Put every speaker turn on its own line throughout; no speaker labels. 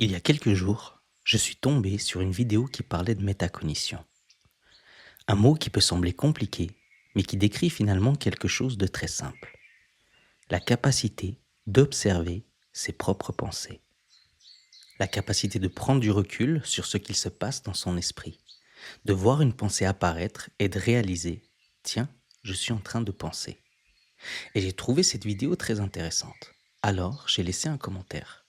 Il y a quelques jours, je suis tombé sur une vidéo qui parlait de métacognition. Un mot qui peut sembler compliqué, mais qui décrit finalement quelque chose de très simple. La capacité d'observer ses propres pensées. La capacité de prendre du recul sur ce qu'il se passe dans son esprit. De voir une pensée apparaître et de réaliser, tiens, je suis en train de penser. Et j'ai trouvé cette vidéo très intéressante. Alors, j'ai laissé un commentaire.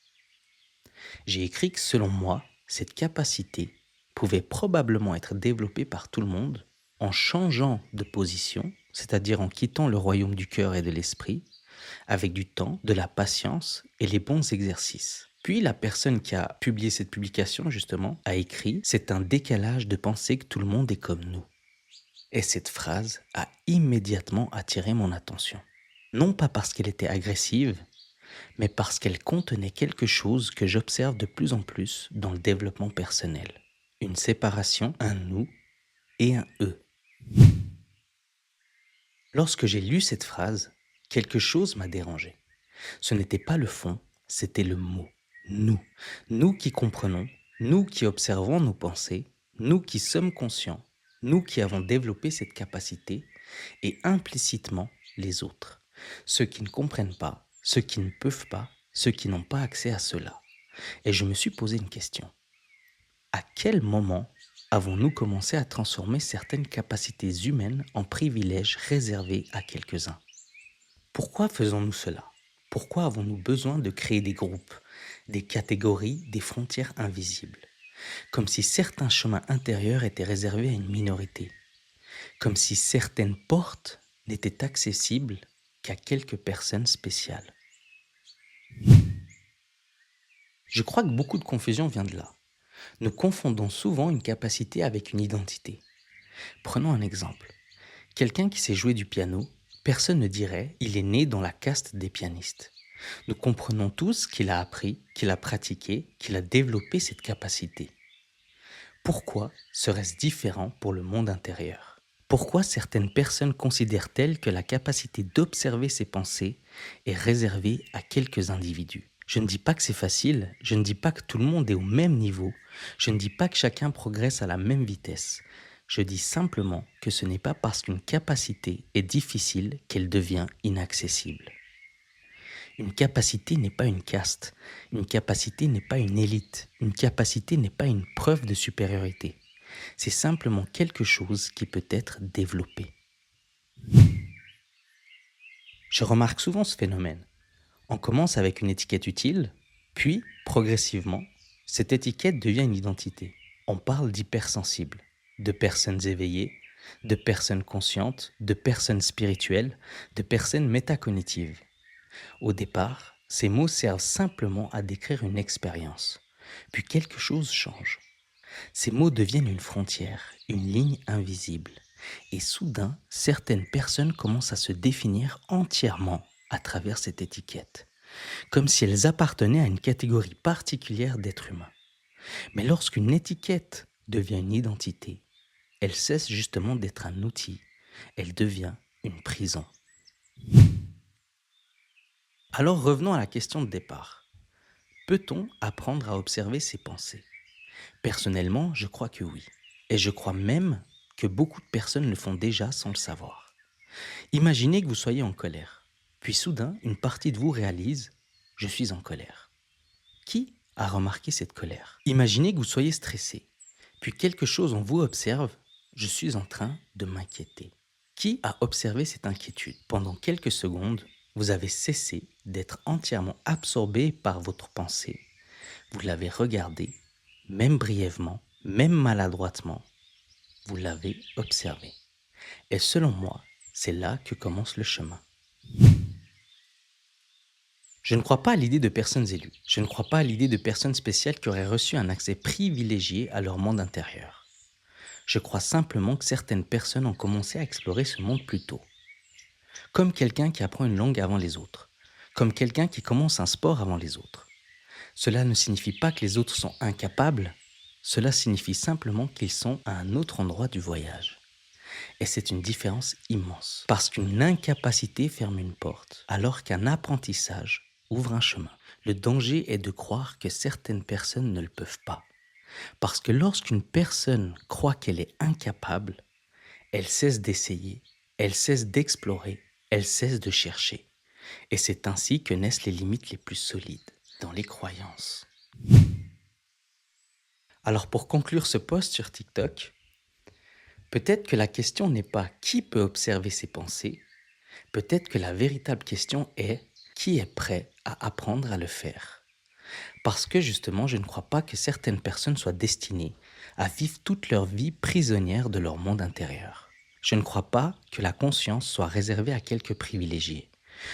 J'ai écrit que selon moi, cette capacité pouvait probablement être développée par tout le monde en changeant de position, c'est-à-dire en quittant le royaume du cœur et de l'esprit, avec du temps, de la patience et les bons exercices. Puis la personne qui a publié cette publication, justement, a écrit « C'est un décalage de penser que tout le monde est comme nous ». Et cette phrase a immédiatement attiré mon attention. Non pas parce qu'elle était agressive, mais parce qu'elle contenait quelque chose que j'observe de plus en plus dans le développement personnel. Une séparation, un nous et un eux. Lorsque j'ai lu cette phrase, quelque chose m'a dérangé. Ce n'était pas le fond, c'était le mot. Nous. Nous qui comprenons, nous qui observons nos pensées, nous qui sommes conscients, nous qui avons développé cette capacité, et implicitement les autres. Ceux qui ne comprennent pas, ceux qui ne peuvent pas, ceux qui n'ont pas accès à cela. Et je me suis posé une question. À quel moment avons-nous commencé à transformer certaines capacités humaines en privilèges réservés à quelques-uns? Pourquoi faisons-nous cela? Pourquoi avons-nous besoin de créer des groupes, des catégories, des frontières invisibles? Comme si certains chemins intérieurs étaient réservés à une minorité. Comme si certaines portes n'étaient accessibles qu'à quelques personnes spéciales. Je crois que beaucoup de confusion vient de là. Nous confondons souvent une capacité avec une identité. Prenons un exemple. Quelqu'un qui sait jouer du piano, personne ne dirait « il est né dans la caste des pianistes ». Nous comprenons tous qu'il a appris, qu'il a pratiqué, qu'il a développé cette capacité. Pourquoi serait-ce différent pour le monde intérieur? Pourquoi certaines personnes considèrent-elles que la capacité d'observer ses pensées est réservée à quelques individus? Je ne dis pas que c'est facile, je ne dis pas que tout le monde est au même niveau, je ne dis pas que chacun progresse à la même vitesse. Je dis simplement que ce n'est pas parce qu'une capacité est difficile qu'elle devient inaccessible. Une capacité n'est pas une caste, une capacité n'est pas une élite, une capacité n'est pas une preuve de supériorité. C'est simplement quelque chose qui peut être développé. Je remarque souvent ce phénomène. On commence avec une étiquette utile, puis, progressivement, cette étiquette devient une identité. On parle d'hypersensibles, de personnes éveillées, de personnes conscientes, de personnes spirituelles, de personnes métacognitives. Au départ, ces mots servent simplement à décrire une expérience. Puis quelque chose change. Ces mots deviennent une frontière, une ligne invisible. Et soudain, certaines personnes commencent à se définir entièrement à travers cette étiquette, comme si elles appartenaient à une catégorie particulière d'êtres humains. Mais lorsqu'une étiquette devient une identité, elle cesse justement d'être un outil, elle devient une prison. Alors revenons à la question de départ. Peut-on apprendre à observer ses pensées? Personnellement, je crois que oui. Et je crois même que beaucoup de personnes le font déjà sans le savoir. Imaginez que vous soyez en colère. Puis soudain, une partie de vous réalise « je suis en colère ». Qui a remarqué cette colère? Imaginez que vous soyez stressé. Puis quelque chose en vous observe « je suis en train de m'inquiéter ». Qui a observé cette inquiétude? Pendant quelques secondes, vous avez cessé d'être entièrement absorbé par votre pensée. Vous l'avez regardé, même brièvement, même maladroitement. Vous l'avez observé. Et selon moi, c'est là que commence le chemin. Je ne crois pas à l'idée de personnes élues. Je ne crois pas à l'idée de personnes spéciales qui auraient reçu un accès privilégié à leur monde intérieur. Je crois simplement que certaines personnes ont commencé à explorer ce monde plus tôt. Comme quelqu'un qui apprend une langue avant les autres. Comme quelqu'un qui commence un sport avant les autres. Cela ne signifie pas que les autres sont incapables. Cela signifie simplement qu'ils sont à un autre endroit du voyage. Et c'est une différence immense. Parce qu'une incapacité ferme une porte, alors qu'un apprentissage ouvre un chemin. Le danger est de croire que certaines personnes ne le peuvent pas. Parce que lorsqu'une personne croit qu'elle est incapable, elle cesse d'essayer, elle cesse d'explorer, elle cesse de chercher. Et c'est ainsi que naissent les limites les plus solides, dans les croyances. Alors pour conclure ce post sur TikTok, peut-être que la question n'est pas qui peut observer ses pensées, peut-être que la véritable question est qui est prêt à apprendre à le faire. Parce que justement, je ne crois pas que certaines personnes soient destinées à vivre toute leur vie prisonnières de leur monde intérieur. Je ne crois pas que la conscience soit réservée à quelques privilégiés.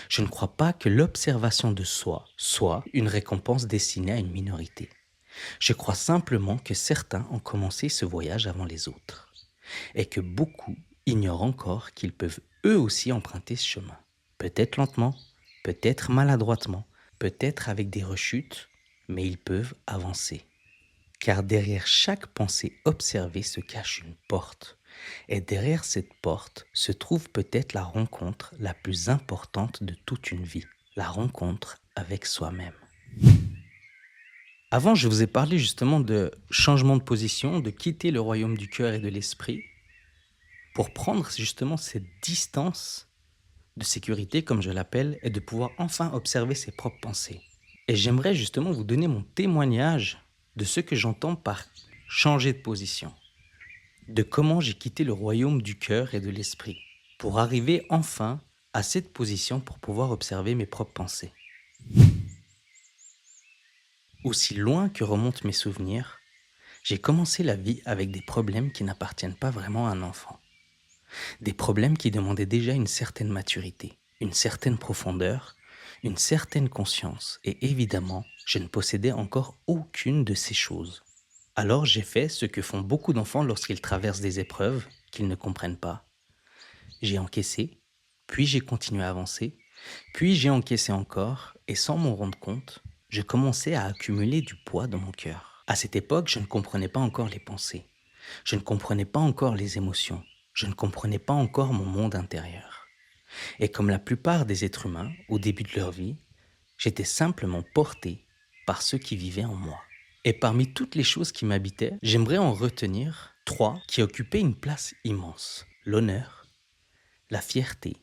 Je ne crois pas que l'observation de soi soit une récompense destinée à une minorité. Je crois simplement que certains ont commencé ce voyage avant les autres et que beaucoup ignorent encore qu'ils peuvent eux aussi emprunter ce chemin. Peut-être lentement, peut-être maladroitement, peut-être avec des rechutes, mais ils peuvent avancer. Car derrière chaque pensée observée se cache une porte. Et derrière cette porte se trouve peut-être la rencontre la plus importante de toute une vie, la rencontre avec soi-même. Avant, je vous ai parlé justement de changement de position, de quitter le royaume du cœur et de l'esprit pour prendre justement cette distance de sécurité, comme je l'appelle, et de pouvoir enfin observer ses propres pensées. Et j'aimerais justement vous donner mon témoignage de ce que j'entends par changer de position, de comment j'ai quitté le royaume du cœur et de l'esprit, pour arriver enfin à cette position pour pouvoir observer mes propres pensées. Aussi loin que remontent mes souvenirs, j'ai commencé la vie avec des problèmes qui n'appartiennent pas vraiment à un enfant. Des problèmes qui demandaient déjà une certaine maturité, une certaine profondeur, une certaine conscience, et évidemment, je ne possédais encore aucune de ces choses. Alors j'ai fait ce que font beaucoup d'enfants lorsqu'ils traversent des épreuves qu'ils ne comprennent pas. J'ai encaissé, puis j'ai continué à avancer, puis j'ai encaissé encore, et sans m'en rendre compte, je commençais à accumuler du poids dans mon cœur. À cette époque, je ne comprenais pas encore les pensées. Je ne comprenais pas encore les émotions. Je ne comprenais pas encore mon monde intérieur. Et comme la plupart des êtres humains, au début de leur vie, j'étais simplement porté par ceux qui vivaient en moi. Et parmi toutes les choses qui m'habitaient, j'aimerais en retenir 3 qui occupaient une place immense. L'honneur, la fierté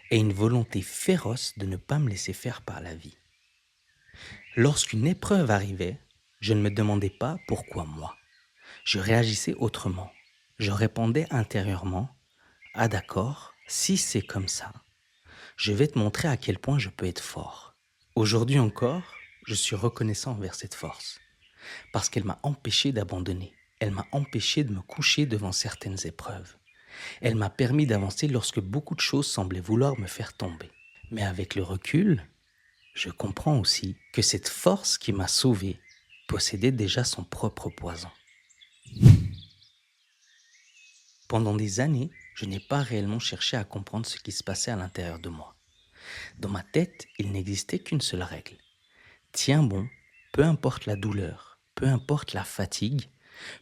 et une volonté féroce de ne pas me laisser faire par la vie. Lorsqu'une épreuve arrivait, je ne me demandais pas pourquoi moi. Je réagissais autrement. Je répondais intérieurement « Ah d'accord, si c'est comme ça, je vais te montrer à quel point je peux être fort. » Aujourd'hui encore, je suis reconnaissant envers cette force, parce qu'elle m'a empêché d'abandonner. Elle m'a empêché de me coucher devant certaines épreuves. Elle m'a permis d'avancer lorsque beaucoup de choses semblaient vouloir me faire tomber. Mais avec le recul, je comprends aussi que cette force qui m'a sauvé possédait déjà son propre poison. Pendant des années, je n'ai pas réellement cherché à comprendre ce qui se passait à l'intérieur de moi. Dans ma tête, il n'existait qu'une seule règle. Tiens bon, peu importe la douleur, peu importe la fatigue,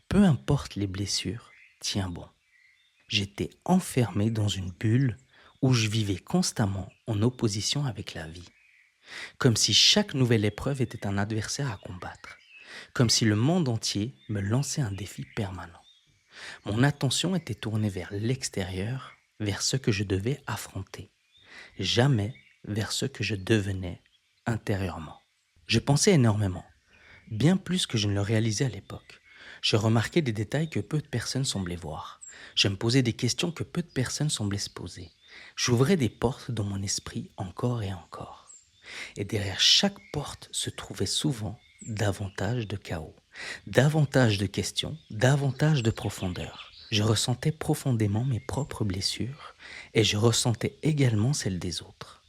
peu importe les blessures, tiens bon. J'étais enfermé dans une bulle où je vivais constamment en opposition avec la vie. Comme si chaque nouvelle épreuve était un adversaire à combattre. Comme si le monde entier me lançait un défi permanent. Mon attention était tournée vers l'extérieur, vers ce que je devais affronter. Jamais vers ce que je devenais intérieurement. Je pensais énormément, bien plus que je ne le réalisais à l'époque. Je remarquais des détails que peu de personnes semblaient voir. Je me posais des questions que peu de personnes semblaient se poser. J'ouvrais des portes dans mon esprit encore et encore. Et derrière chaque porte se trouvait souvent davantage de chaos, davantage de questions, davantage de profondeur. Je ressentais profondément mes propres blessures et je ressentais également celles des autres.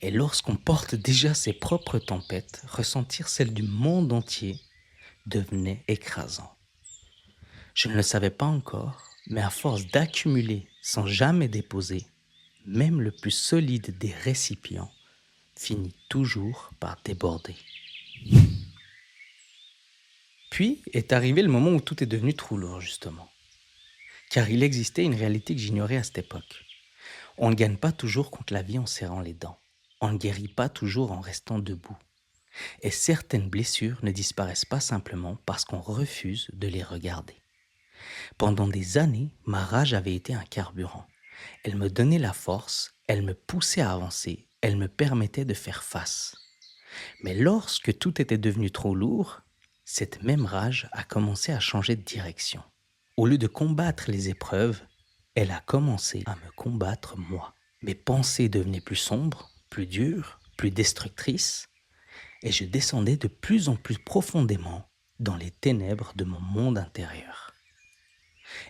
Et lorsqu'on porte déjà ses propres tempêtes, ressentir celles du monde entier devenait écrasant. Je ne le savais pas encore, mais à force d'accumuler sans jamais déposer, même le plus solide des récipients finit toujours par déborder. Puis est arrivé le moment où tout est devenu trop lourd, justement. Car il existait une réalité que j'ignorais à cette époque. On ne gagne pas toujours contre la vie en serrant les dents. On ne guérit pas toujours en restant debout. Et certaines blessures ne disparaissent pas simplement parce qu'on refuse de les regarder. Pendant des années, ma rage avait été un carburant. Elle me donnait la force, elle me poussait à avancer, elle me permettait de faire face. Mais lorsque tout était devenu trop lourd, cette même rage a commencé à changer de direction. Au lieu de combattre les épreuves, elle a commencé à me combattre moi. Mes pensées devenaient plus sombres, plus dures, plus destructrices, et je descendais de plus en plus profondément dans les ténèbres de mon monde intérieur.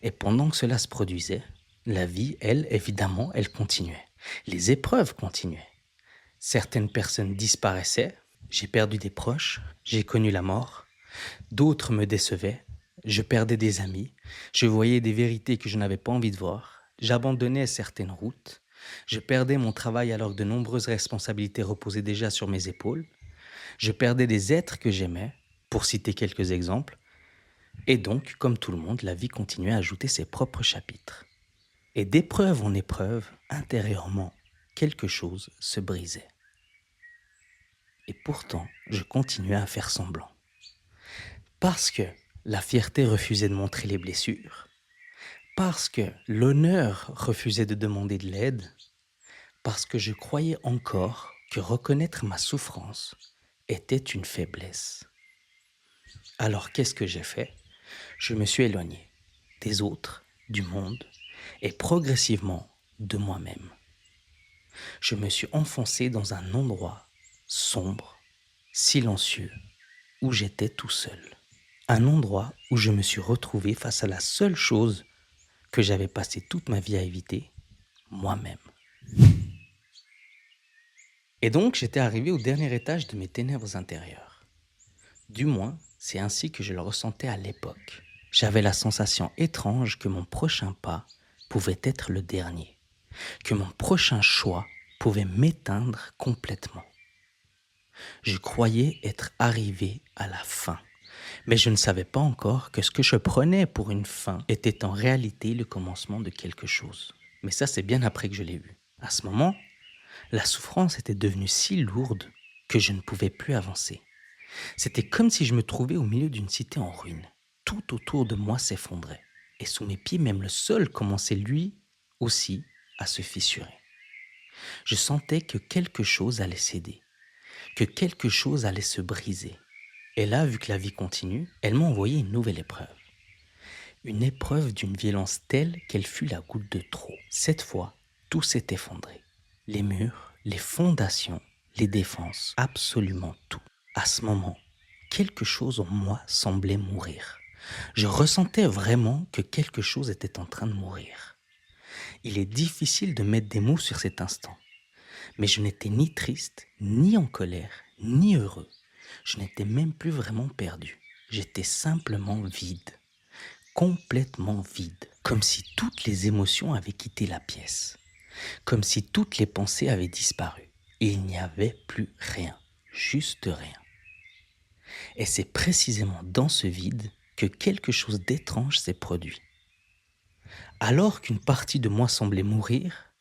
Et pendant que cela se produisait, la vie, elle, évidemment, elle continuait. Les épreuves continuaient. Certaines personnes disparaissaient, j'ai perdu des proches, j'ai connu la mort. D'autres me décevaient, je perdais des amis, je voyais des vérités que je n'avais pas envie de voir, j'abandonnais certaines routes, je perdais mon travail alors que de nombreuses responsabilités reposaient déjà sur mes épaules, je perdais des êtres que j'aimais, pour citer quelques exemples, et donc, comme tout le monde, la vie continuait à ajouter ses propres chapitres. Et d'épreuve en épreuve, intérieurement, quelque chose se brisait. Et pourtant, je continuais à faire semblant. Parce que la fierté refusait de montrer les blessures, parce que l'honneur refusait de demander de l'aide, parce que je croyais encore que reconnaître ma souffrance était une faiblesse. Alors qu'est-ce que j'ai fait ? Je me suis éloigné des autres, du monde et progressivement de moi-même. Je me suis enfoncé dans un endroit sombre, silencieux, où j'étais tout seul. Un endroit où je me suis retrouvé face à la seule chose que j'avais passé toute ma vie à éviter, moi-même. Et donc j'étais arrivé au dernier étage de mes ténèbres intérieures. Du moins, c'est ainsi que je le ressentais à l'époque. J'avais la sensation étrange que mon prochain pas pouvait être le dernier, que mon prochain choix pouvait m'éteindre complètement. Je croyais être arrivé à la fin, mais je ne savais pas encore que ce que je prenais pour une fin était en réalité le commencement de quelque chose. Mais ça, c'est bien après que je l'ai vu. À ce moment, la souffrance était devenue si lourde que je ne pouvais plus avancer. C'était comme si je me trouvais au milieu d'une cité en ruine. Tout autour de moi s'effondrait. Et sous mes pieds, même le sol commençait lui aussi à se fissurer. Je sentais que quelque chose allait céder, que quelque chose allait se briser. Et là, vu que la vie continue, elle m'a envoyé une nouvelle épreuve. Une épreuve d'une violence telle qu'elle fut la goutte de trop. Cette fois, tout s'est effondré. Les murs, les fondations, les défenses, absolument tout. À ce moment, quelque chose en moi semblait mourir. Je ressentais vraiment que quelque chose était en train de mourir. Il est difficile de mettre des mots sur cet instant, mais je n'étais ni triste, ni en colère, ni heureux. Je n'étais même plus vraiment perdu. J'étais simplement vide, complètement vide, comme si toutes les émotions avaient quitté la pièce, comme si toutes les pensées avaient disparu. Et il n'y avait plus rien, juste rien. Et c'est précisément dans ce vide que quelque chose d'étrange s'est produit. Alors qu'une partie de moi semblait mourir,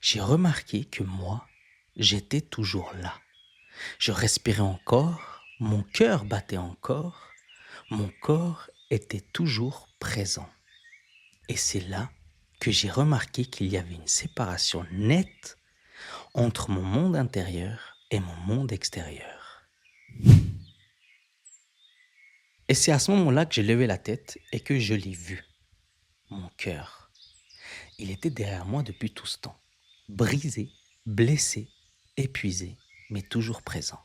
j'ai remarqué que moi, j'étais toujours là. Je respirais encore, mon cœur battait encore, mon corps était toujours présent. Et c'est là que j'ai remarqué qu'il y avait une séparation nette entre mon monde intérieur et mon monde extérieur. Et c'est à ce moment-là que j'ai levé la tête et que je l'ai vu. Mon cœur. Il était derrière moi depuis tout ce temps. Brisé, blessé, épuisé, mais toujours présent.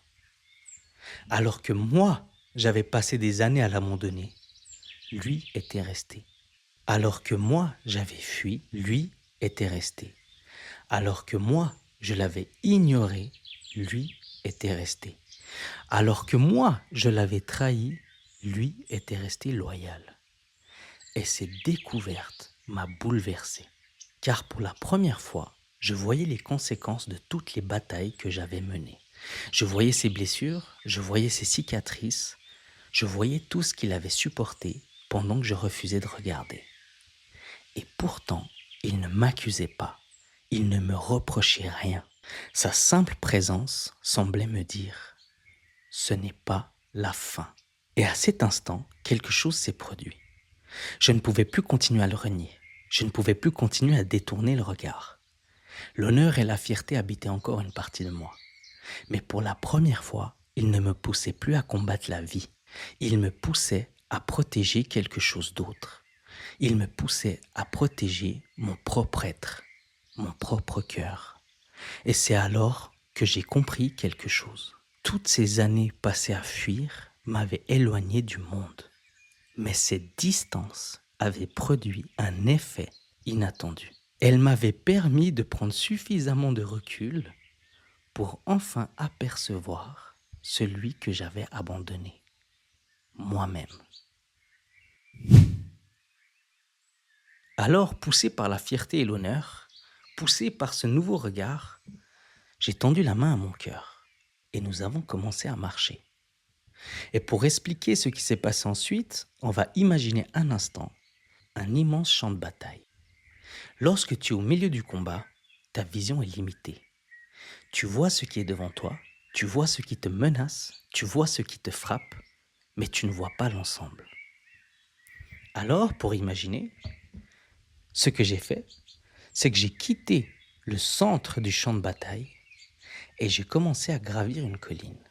Alors que moi, j'avais passé des années à l'abandonner, lui était resté. Alors que moi, j'avais fui, lui était resté. Alors que moi, je l'avais ignoré, lui était resté. Alors que moi, je l'avais trahi, lui était resté loyal. Et cette découverte m'a bouleversé. Car pour la première fois, je voyais les conséquences de toutes les batailles que j'avais menées. Je voyais ses blessures, je voyais ses cicatrices, je voyais tout ce qu'il avait supporté pendant que je refusais de regarder. Et pourtant, il ne m'accusait pas, il ne me reprochait rien. Sa simple présence semblait me dire, ce n'est pas la fin. Et à cet instant, quelque chose s'est produit. Je ne pouvais plus continuer à le renier. Je ne pouvais plus continuer à détourner le regard. L'honneur et la fierté habitaient encore une partie de moi. Mais pour la première fois, il ne me poussait plus à combattre la vie. Il me poussait à protéger quelque chose d'autre. Il me poussait à protéger mon propre être, mon propre cœur. Et c'est alors que j'ai compris quelque chose. Toutes ces années passées à fuir m'avaient éloigné du monde. Mais cette distance avait produit un effet inattendu. Elle m'avait permis de prendre suffisamment de recul pour enfin apercevoir celui que j'avais abandonné, moi-même. Alors, poussé par la fierté et l'honneur, poussé par ce nouveau regard, j'ai tendu la main à mon cœur et nous avons commencé à marcher. Et pour expliquer ce qui s'est passé ensuite, on va imaginer un instant un immense champ de bataille. Lorsque tu es au milieu du combat, ta vision est limitée. Tu vois ce qui est devant toi, tu vois ce qui te menace, tu vois ce qui te frappe, mais tu ne vois pas l'ensemble. Alors, pour imaginer, ce que j'ai fait, c'est que j'ai quitté le centre du champ de bataille et j'ai commencé à gravir une colline.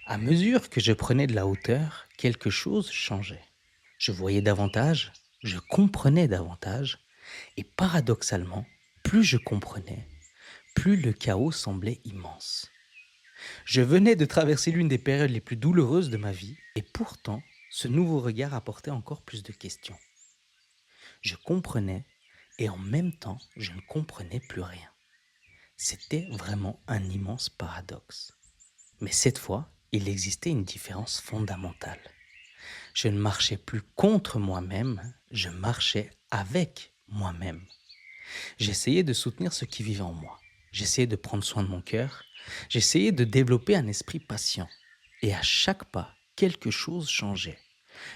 À mesure que je prenais de la hauteur, quelque chose changeait. Je voyais davantage, je comprenais davantage, et paradoxalement, plus je comprenais, plus le chaos semblait immense. Je venais de traverser l'une des périodes les plus douloureuses de ma vie, et pourtant, ce nouveau regard apportait encore plus de questions. Je comprenais, et en même temps, je ne comprenais plus rien. C'était vraiment un immense paradoxe. Mais cette fois, il existait une différence fondamentale. Je ne marchais plus contre moi-même, je marchais avec moi-même. J'essayais de soutenir ce qui vivait en moi. J'essayais de prendre soin de mon cœur. J'essayais de développer un esprit patient. Et à chaque pas, quelque chose changeait.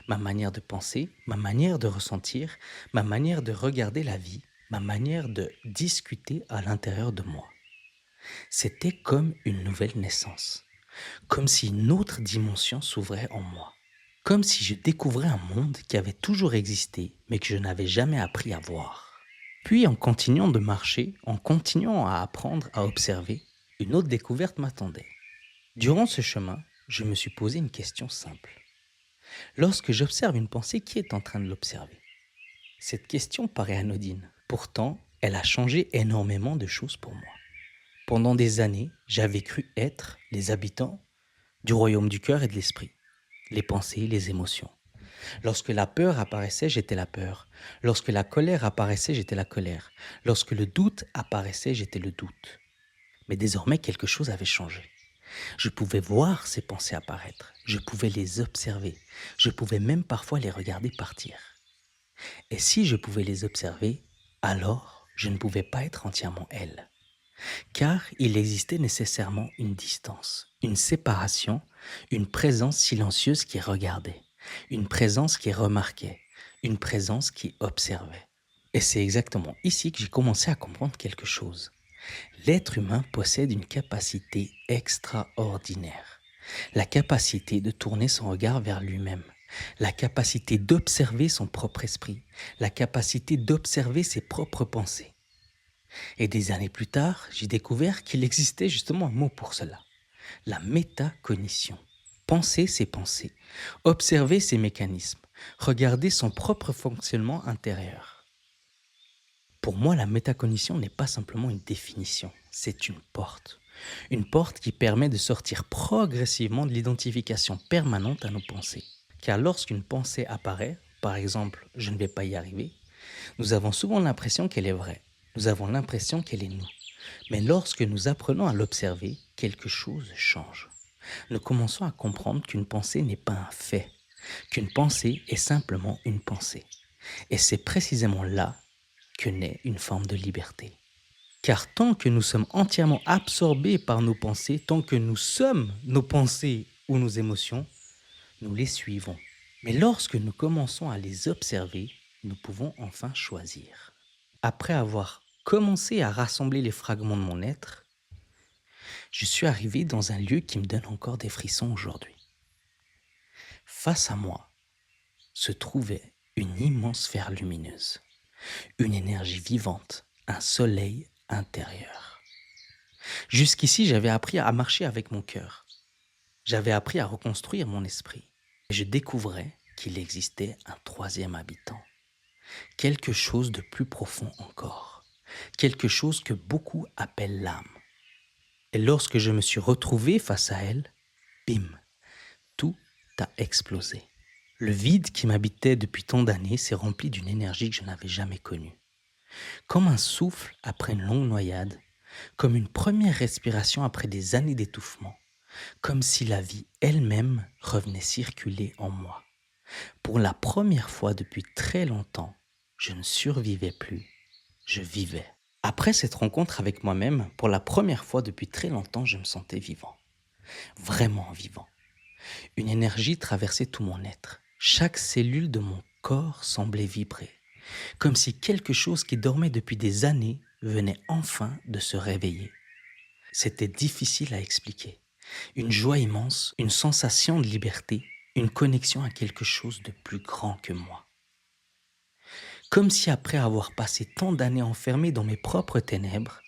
Ma manière de penser, ma manière de ressentir, ma manière de regarder la vie, ma manière de discuter à l'intérieur de moi. C'était comme une nouvelle naissance. Comme si une autre dimension s'ouvrait en moi. Comme si je découvrais un monde qui avait toujours existé, mais que je n'avais jamais appris à voir. Puis, en continuant de marcher, en continuant à apprendre à observer, une autre découverte m'attendait. Durant ce chemin, je me suis posé une question simple. Lorsque j'observe une pensée, qui est en train de l'observer? Cette question paraît anodine. Pourtant, elle a changé énormément de choses pour moi. Pendant des années, j'avais cru être les habitants du royaume du cœur et de l'esprit, les pensées, les émotions. Lorsque la peur apparaissait, j'étais la peur. Lorsque la colère apparaissait, j'étais la colère. Lorsque le doute apparaissait, j'étais le doute. Mais désormais, quelque chose avait changé. Je pouvais voir ces pensées apparaître. Je pouvais les observer. Je pouvais même parfois les regarder partir. Et si je pouvais les observer, alors je ne pouvais pas être entièrement elles. Car il existait nécessairement une distance, une séparation, une présence silencieuse qui regardait, une présence qui remarquait, une présence qui observait. Et c'est exactement ici que j'ai commencé à comprendre quelque chose. L'être humain possède une capacité extraordinaire, la capacité de tourner son regard vers lui-même, la capacité d'observer son propre esprit, la capacité d'observer ses propres pensées. Et des années plus tard, j'ai découvert qu'il existait justement un mot pour cela, la métacognition. Penser ses pensées, observer ses mécanismes, regarder son propre fonctionnement intérieur. Pour moi, la métacognition n'est pas simplement une définition, c'est une porte. Une porte qui permet de sortir progressivement de l'identification permanente à nos pensées. Car lorsqu'une pensée apparaît, par exemple « je ne vais pas y arriver », nous avons souvent l'impression qu'elle est vraie. Nous avons l'impression qu'elle est nous. Mais lorsque nous apprenons à l'observer, quelque chose change. Nous commençons à comprendre qu'une pensée n'est pas un fait, qu'une pensée est simplement une pensée. Et c'est précisément là que naît une forme de liberté. Car tant que nous sommes entièrement absorbés par nos pensées, tant que nous sommes nos pensées ou nos émotions, nous les suivons. Mais lorsque nous commençons à les observer, nous pouvons enfin choisir. Après avoir commencé à rassembler les fragments de mon être, je suis arrivé dans un lieu qui me donne encore des frissons aujourd'hui. Face à moi se trouvait une immense sphère lumineuse, une énergie vivante, un soleil intérieur. Jusqu'ici, j'avais appris à marcher avec mon cœur. J'avais appris à reconstruire mon esprit. Et je découvrais qu'il existait un troisième habitant. Quelque chose de plus profond encore. Quelque chose que beaucoup appellent l'âme. Et lorsque je me suis retrouvé face à elle, bim, tout a explosé. Le vide qui m'habitait depuis tant d'années s'est rempli d'une énergie que je n'avais jamais connue. Comme un souffle après une longue noyade, comme une première respiration après des années d'étouffement, comme si la vie elle-même revenait circuler en moi. Pour la première fois depuis très longtemps, je ne survivais plus, je vivais. Après cette rencontre avec moi-même, pour la première fois depuis très longtemps, je me sentais vivant. Vraiment vivant. Une énergie traversait tout mon être. Chaque cellule de mon corps semblait vibrer, comme si quelque chose qui dormait depuis des années venait enfin de se réveiller. C'était difficile à expliquer. Une joie immense, une sensation de liberté, une connexion à quelque chose de plus grand que moi. Comme si après avoir passé tant d'années enfermé dans mes propres ténèbres,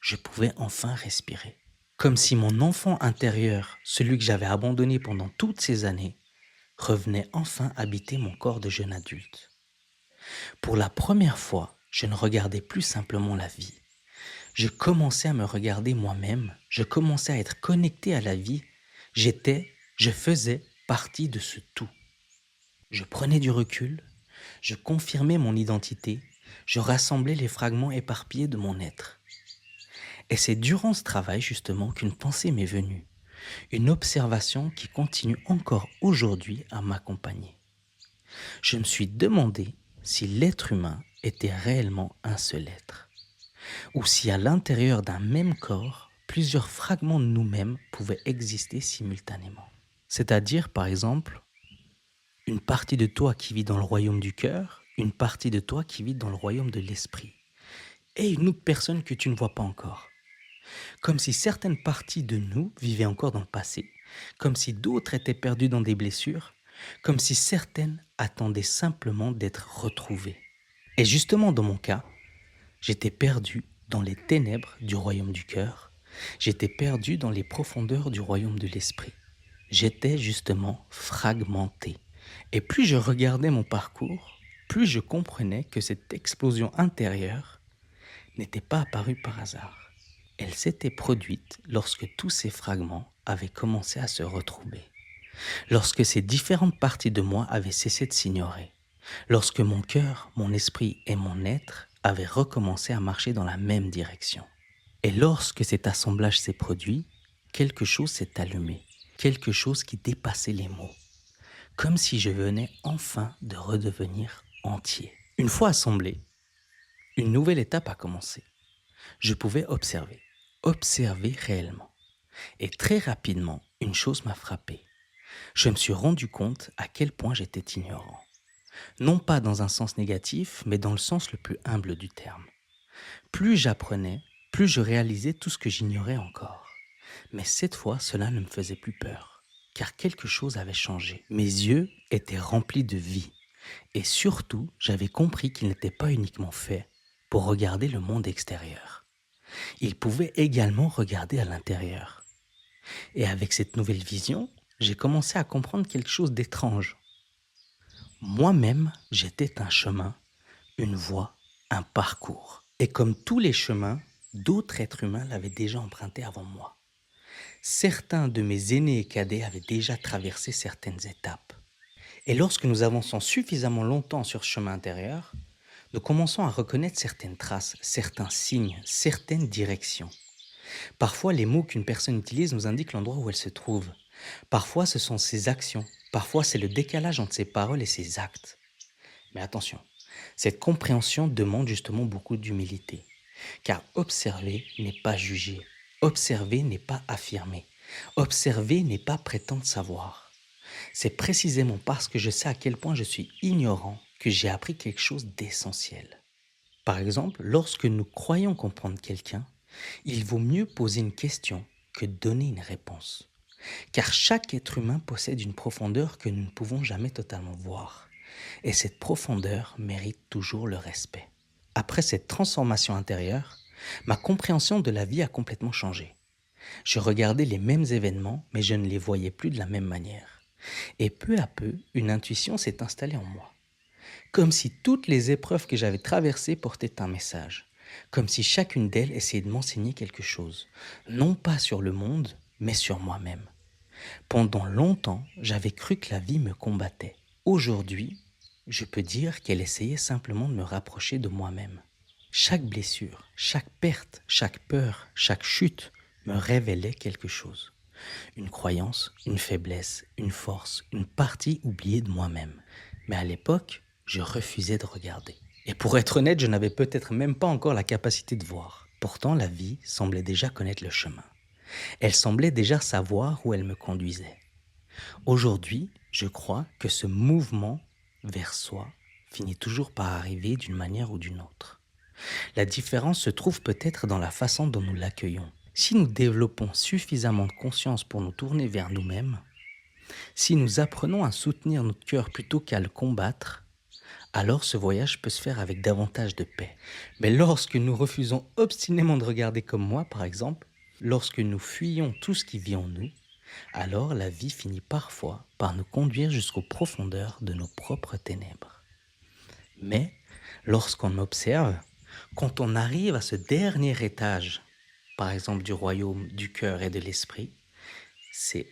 je pouvais enfin respirer. Comme si mon enfant intérieur, celui que j'avais abandonné pendant toutes ces années, revenait enfin habiter mon corps de jeune adulte. Pour la première fois, je ne regardais plus simplement la vie. Je commençais à me regarder moi-même, je commençais à être connecté à la vie. Je faisais partie de ce tout. Je prenais du recul, je confirmais mon identité, je rassemblais les fragments éparpillés de mon être. Et c'est durant ce travail justement qu'une pensée m'est venue, une observation qui continue encore aujourd'hui à m'accompagner. Je me suis demandé si l'être humain était réellement un seul être, ou si à l'intérieur d'un même corps, plusieurs fragments de nous-mêmes pouvaient exister simultanément. C'est-à-dire, par exemple, une partie de toi qui vit dans le royaume du cœur, une partie de toi qui vit dans le royaume de l'esprit, et une autre personne que tu ne vois pas encore. Comme si certaines parties de nous vivaient encore dans le passé, comme si d'autres étaient perdues dans des blessures, comme si certaines attendaient simplement d'être retrouvées. Et justement dans mon cas, j'étais perdu dans les ténèbres du royaume du cœur, j'étais perdu dans les profondeurs du royaume de l'esprit. J'étais justement fragmenté. Et plus je regardais mon parcours, plus je comprenais que cette explosion intérieure n'était pas apparue par hasard. Elle s'était produite lorsque tous ces fragments avaient commencé à se retrouver, lorsque ces différentes parties de moi avaient cessé de s'ignorer, lorsque mon cœur, mon esprit et mon être avaient recommencé à marcher dans la même direction. Et lorsque cet assemblage s'est produit, quelque chose s'est allumé, quelque chose qui dépassait les mots, comme si je venais enfin de redevenir entier. Une fois assemblé, une nouvelle étape a commencé. Je pouvais observer réellement. Et très rapidement, une chose m'a frappé. Je me suis rendu compte à quel point j'étais ignorant. Non pas dans un sens négatif, mais dans le sens le plus humble du terme. Plus j'apprenais, plus je réalisais tout ce que j'ignorais encore. Mais cette fois, cela ne me faisait plus peur, car quelque chose avait changé. Mes yeux étaient remplis de vie. Et surtout, j'avais compris qu'ils n'étaient pas uniquement faits pour regarder le monde extérieur. Ils pouvaient également regarder à l'intérieur. Et avec cette nouvelle vision, j'ai commencé à comprendre quelque chose d'étrange. Moi-même, j'étais un chemin, une voie, un parcours. Et comme tous les chemins, d'autres êtres humains l'avaient déjà emprunté avant moi. Certains de mes aînés et cadets avaient déjà traversé certaines étapes. Et lorsque nous avançons suffisamment longtemps sur ce chemin intérieur, nous commençons à reconnaître certaines traces, certains signes, certaines directions. Parfois, les mots qu'une personne utilise nous indiquent l'endroit où elle se trouve. Parfois, ce sont ses actions. Parfois, c'est le décalage entre ses paroles et ses actes. Mais attention, cette compréhension demande justement beaucoup d'humilité. Car observer n'est pas juger. Observer n'est pas affirmer. Observer n'est pas prétendre savoir. C'est précisément parce que je sais à quel point je suis ignorant que j'ai appris quelque chose d'essentiel. Par exemple, lorsque nous croyons comprendre quelqu'un, il vaut mieux poser une question que donner une réponse. Car chaque être humain possède une profondeur que nous ne pouvons jamais totalement voir. Et cette profondeur mérite toujours le respect. Après cette transformation intérieure, ma compréhension de la vie a complètement changé. Je regardais les mêmes événements, mais je ne les voyais plus de la même manière. Et peu à peu, une intuition s'est installée en moi. Comme si toutes les épreuves que j'avais traversées portaient un message. Comme si chacune d'elles essayait de m'enseigner quelque chose. Non pas sur le monde, mais sur moi-même. Pendant longtemps, j'avais cru que la vie me combattait. Aujourd'hui, je peux dire qu'elle essayait simplement de me rapprocher de moi-même. Chaque blessure, chaque perte, chaque peur, chaque chute me révélait quelque chose. Une croyance, une faiblesse, une force, une partie oubliée de moi-même. Mais à l'époque, je refusais de regarder. Et pour être honnête, je n'avais peut-être même pas encore la capacité de voir. Pourtant, la vie semblait déjà connaître le chemin. Elle semblait déjà savoir où elle me conduisait. Aujourd'hui, je crois que ce mouvement vers soi finit toujours par arriver d'une manière ou d'une autre. La différence se trouve peut-être dans la façon dont nous l'accueillons. Si nous développons suffisamment de conscience pour nous tourner vers nous-mêmes, si nous apprenons à soutenir notre cœur plutôt qu'à le combattre, alors ce voyage peut se faire avec davantage de paix. Mais lorsque nous refusons obstinément de regarder comme moi, par exemple, lorsque nous fuyons tout ce qui vit en nous, alors la vie finit parfois par nous conduire jusqu'aux profondeurs de nos propres ténèbres. Mais lorsqu'on observe, quand on arrive à ce dernier étage, par exemple du royaume du cœur et de l'esprit, c'est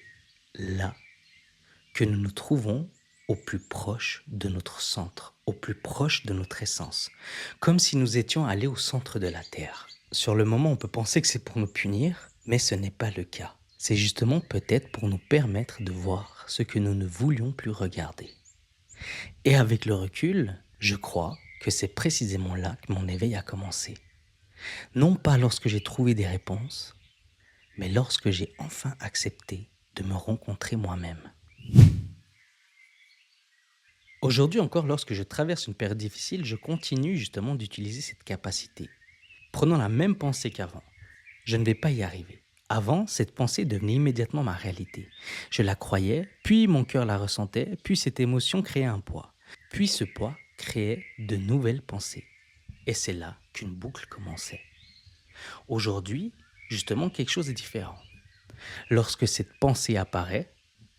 là que nous nous trouvons au plus proche de notre centre, au plus proche de notre essence, comme si nous étions allés au centre de la Terre. Sur le moment, on peut penser que c'est pour nous punir, mais ce n'est pas le cas. C'est justement peut-être pour nous permettre de voir ce que nous ne voulions plus regarder. Et avec le recul, je crois que c'est précisément là que mon éveil a commencé. Non pas lorsque j'ai trouvé des réponses, mais lorsque j'ai enfin accepté de me rencontrer moi-même. Aujourd'hui encore, lorsque je traverse une période difficile, je continue justement d'utiliser cette capacité. Prenons la même pensée qu'avant. Je ne vais pas y arriver. Avant, cette pensée devenait immédiatement ma réalité. Je la croyais, puis mon cœur la ressentait, puis cette émotion créait un poids. Puis ce poids créait de nouvelles pensées. Et c'est là qu'une boucle commençait. Aujourd'hui, justement, quelque chose est différent. Lorsque cette pensée apparaît,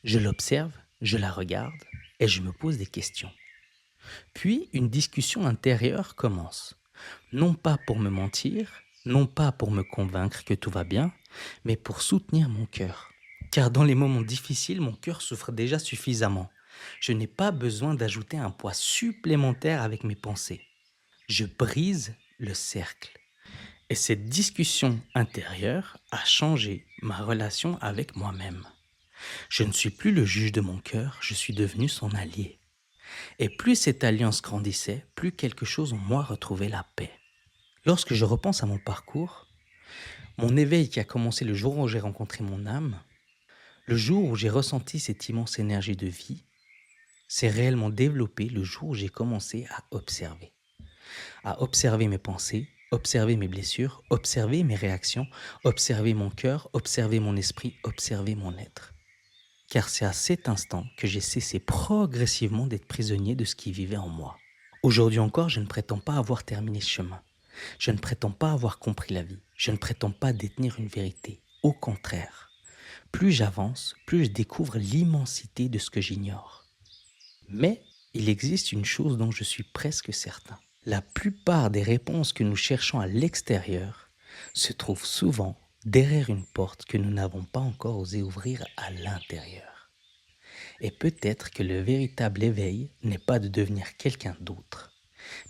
je l'observe, je la regarde et je me pose des questions. Puis une discussion intérieure commence. Non pas pour me mentir, non pas pour me convaincre que tout va bien, mais pour soutenir mon cœur. Car dans les moments difficiles, mon cœur souffre déjà suffisamment. Je n'ai pas besoin d'ajouter un poids supplémentaire avec mes pensées. Je brise le cercle. Et cette discussion intérieure a changé ma relation avec moi-même. Je ne suis plus le juge de mon cœur, je suis devenu son allié. Et plus cette alliance grandissait, plus quelque chose en moi retrouvait la paix. Lorsque je repense à mon parcours, mon éveil qui a commencé le jour où j'ai rencontré mon âme, le jour où j'ai ressenti cette immense énergie de vie, s'est réellement développé le jour où j'ai commencé à observer mes pensées, observer mes blessures, observer mes réactions, observer mon cœur, observer mon esprit, observer mon être. Car c'est à cet instant que j'ai cessé progressivement d'être prisonnier de ce qui vivait en moi. Aujourd'hui encore, je ne prétends pas avoir terminé ce chemin. Je ne prétends pas avoir compris la vie. Je ne prétends pas détenir une vérité. Au contraire, plus j'avance, plus je découvre l'immensité de ce que j'ignore. Mais il existe une chose dont je suis presque certain. La plupart des réponses que nous cherchons à l'extérieur se trouvent souvent derrière une porte que nous n'avons pas encore osé ouvrir à l'intérieur. Et peut-être que le véritable éveil n'est pas de devenir quelqu'un d'autre.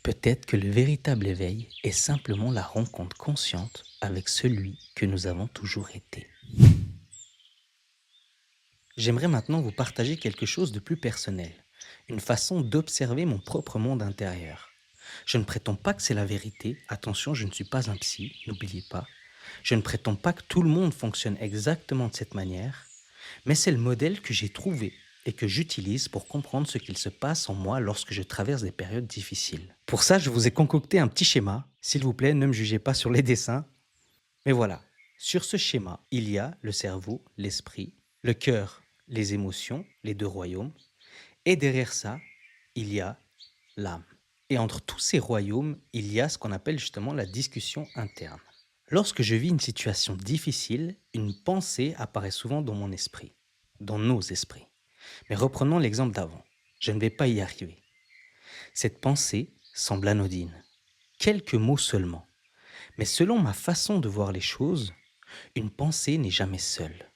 Peut-être que le véritable éveil est simplement la rencontre consciente avec celui que nous avons toujours été. J'aimerais maintenant vous partager quelque chose de plus personnel, une façon d'observer mon propre monde intérieur. Je ne prétends pas que c'est la vérité, attention, je ne suis pas un psy, n'oubliez pas. Je ne prétends pas que tout le monde fonctionne exactement de cette manière, mais c'est le modèle que j'ai trouvé et que j'utilise pour comprendre ce qu'il se passe en moi lorsque je traverse des périodes difficiles. Pour ça, je vous ai concocté un petit schéma. S'il vous plaît, ne me jugez pas sur les dessins. Mais voilà, sur ce schéma, il y a le cerveau, l'esprit, le cœur, les émotions, les deux royaumes. Et derrière ça, il y a l'âme. Et entre tous ces royaumes, il y a ce qu'on appelle justement la discussion interne. Lorsque je vis une situation difficile, une pensée apparaît souvent dans mon esprit, dans nos esprits. Mais reprenons l'exemple d'avant. Je ne vais pas y arriver. Cette pensée semble anodine. Quelques mots seulement. Mais selon ma façon de voir les choses, une pensée n'est jamais seule.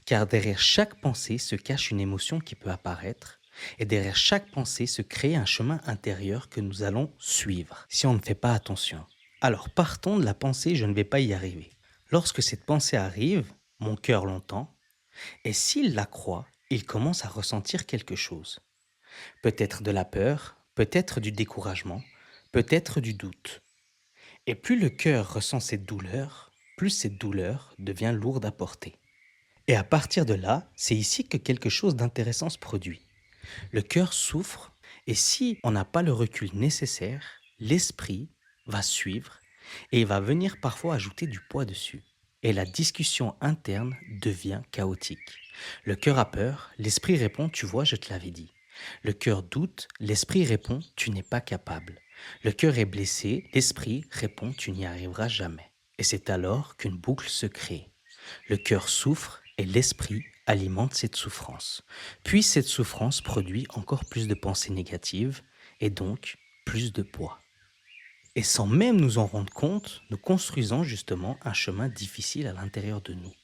Car derrière chaque pensée se cache une émotion qui peut apparaître, et derrière chaque pensée se crée un chemin intérieur que nous allons suivre, si on ne fait pas attention. Alors partons de la pensée « je ne vais pas y arriver ». Lorsque cette pensée arrive, mon cœur l'entend, et s'il la croit, il commence à ressentir quelque chose. Peut-être de la peur, peut-être du découragement, peut-être du doute. Et plus le cœur ressent cette douleur, plus cette douleur devient lourde à porter. Et à partir de là, c'est ici que quelque chose d'intéressant se produit. Le cœur souffre, et si on n'a pas le recul nécessaire, l'esprit va suivre et il va venir parfois ajouter du poids dessus. Et la discussion interne devient chaotique. Le cœur a peur, l'esprit répond « tu vois, je te l'avais dit ». Le cœur doute, l'esprit répond « tu n'es pas capable ». Le cœur est blessé, l'esprit répond « tu n'y arriveras jamais ». Et c'est alors qu'une boucle se crée. Le cœur souffre et l'esprit alimente cette souffrance. Puis cette souffrance produit encore plus de pensées négatives et donc plus de poids. Et sans même nous en rendre compte, nous construisons justement un chemin difficile à l'intérieur de nous.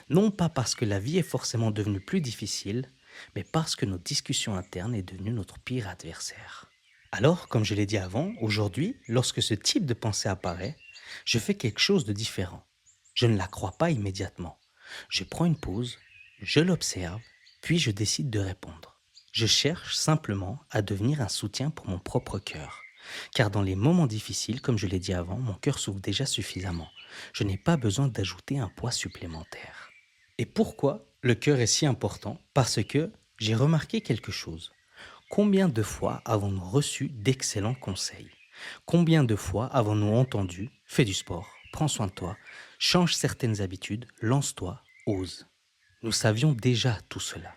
Non pas parce que la vie est forcément devenue plus difficile, mais parce que notre discussion interne est devenue notre pire adversaire. Alors, comme je l'ai dit avant, aujourd'hui, lorsque ce type de pensée apparaît, je fais quelque chose de différent. Je ne la crois pas immédiatement. Je prends une pause, je l'observe, puis je décide de répondre. Je cherche simplement à devenir un soutien pour mon propre cœur. Car dans les moments difficiles, comme je l'ai dit avant, mon cœur souffre déjà suffisamment. Je n'ai pas besoin d'ajouter un poids supplémentaire. Et pourquoi le cœur est si important? Parce que j'ai remarqué quelque chose. Combien de fois avons-nous reçu d'excellents conseils? Combien de fois avons-nous entendu « fais du sport, prends soin de toi, change certaines habitudes, lance-toi, ose ». Nous savions déjà tout cela.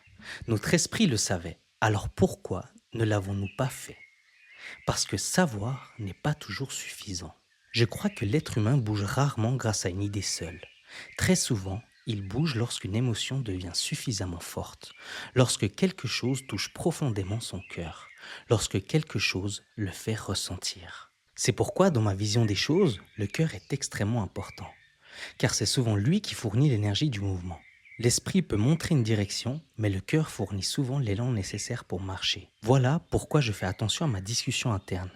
Notre esprit le savait. Alors pourquoi ne l'avons-nous pas fait? Parce que savoir n'est pas toujours suffisant. Je crois que l'être humain bouge rarement grâce à une idée seule. Très souvent, il bouge lorsqu'une émotion devient suffisamment forte, lorsque quelque chose touche profondément son cœur, lorsque quelque chose le fait ressentir. C'est pourquoi, dans ma vision des choses, le cœur est extrêmement important, car c'est souvent lui qui fournit l'énergie du mouvement. L'esprit peut montrer une direction, mais le cœur fournit souvent l'élan nécessaire pour marcher. Voilà pourquoi je fais attention à ma discussion interne.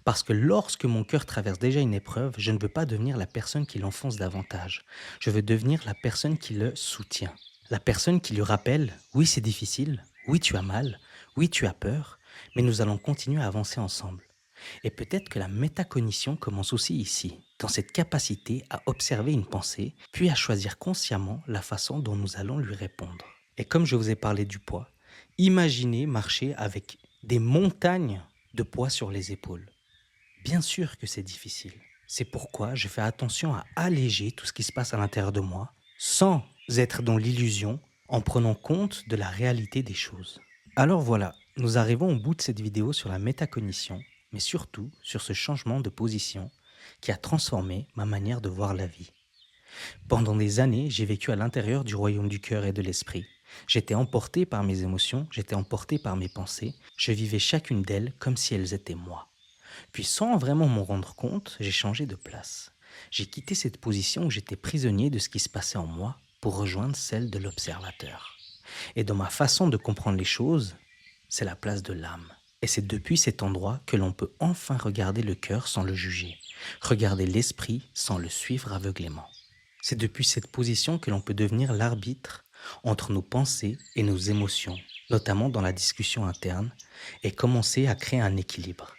Parce que lorsque mon cœur traverse déjà une épreuve, je ne veux pas devenir la personne qui l'enfonce davantage. Je veux devenir la personne qui le soutient. La personne qui lui rappelle « oui c'est difficile, oui tu as mal, oui tu as peur, mais nous allons continuer à avancer ensemble ». Et peut-être que la métacognition commence aussi ici, dans cette capacité à observer une pensée, puis à choisir consciemment la façon dont nous allons lui répondre. Et comme je vous ai parlé du poids, imaginez marcher avec des montagnes de poids sur les épaules. Bien sûr que c'est difficile. C'est pourquoi je fais attention à alléger tout ce qui se passe à l'intérieur de moi, sans être dans l'illusion, en prenant compte de la réalité des choses. Alors voilà, nous arrivons au bout de cette vidéo sur la métacognition, mais surtout sur ce changement de position qui a transformé ma manière de voir la vie. Pendant des années, j'ai vécu à l'intérieur du royaume du cœur et de l'esprit. J'étais emporté par mes émotions, j'étais emporté par mes pensées, je vivais chacune d'elles comme si elles étaient moi. Puis sans vraiment m'en rendre compte, j'ai changé de place. J'ai quitté cette position où j'étais prisonnier de ce qui se passait en moi pour rejoindre celle de l'observateur. Et dans ma façon de comprendre les choses, c'est la place de l'âme. Et c'est depuis cet endroit que l'on peut enfin regarder le cœur sans le juger, regarder l'esprit sans le suivre aveuglément. C'est depuis cette position que l'on peut devenir l'arbitre entre nos pensées et nos émotions, notamment dans la discussion interne, et commencer à créer un équilibre.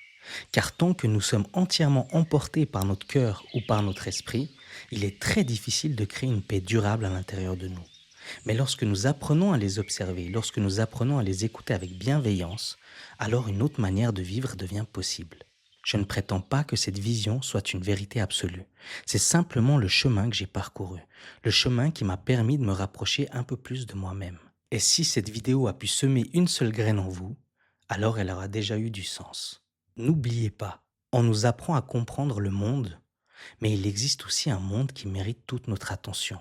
Car tant que nous sommes entièrement emportés par notre cœur ou par notre esprit, il est très difficile de créer une paix durable à l'intérieur de nous. Mais lorsque nous apprenons à les observer, lorsque nous apprenons à les écouter avec bienveillance, alors une autre manière de vivre devient possible. Je ne prétends pas que cette vision soit une vérité absolue. C'est simplement le chemin que j'ai parcouru, le chemin qui m'a permis de me rapprocher un peu plus de moi-même. Et si cette vidéo a pu semer une seule graine en vous, alors elle aura déjà eu du sens. N'oubliez pas, on nous apprend à comprendre le monde, mais il existe aussi un monde qui mérite toute notre attention,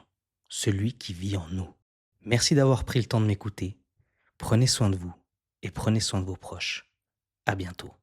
celui qui vit en nous. Merci d'avoir pris le temps de m'écouter. Prenez soin de vous et prenez soin de vos proches. À bientôt.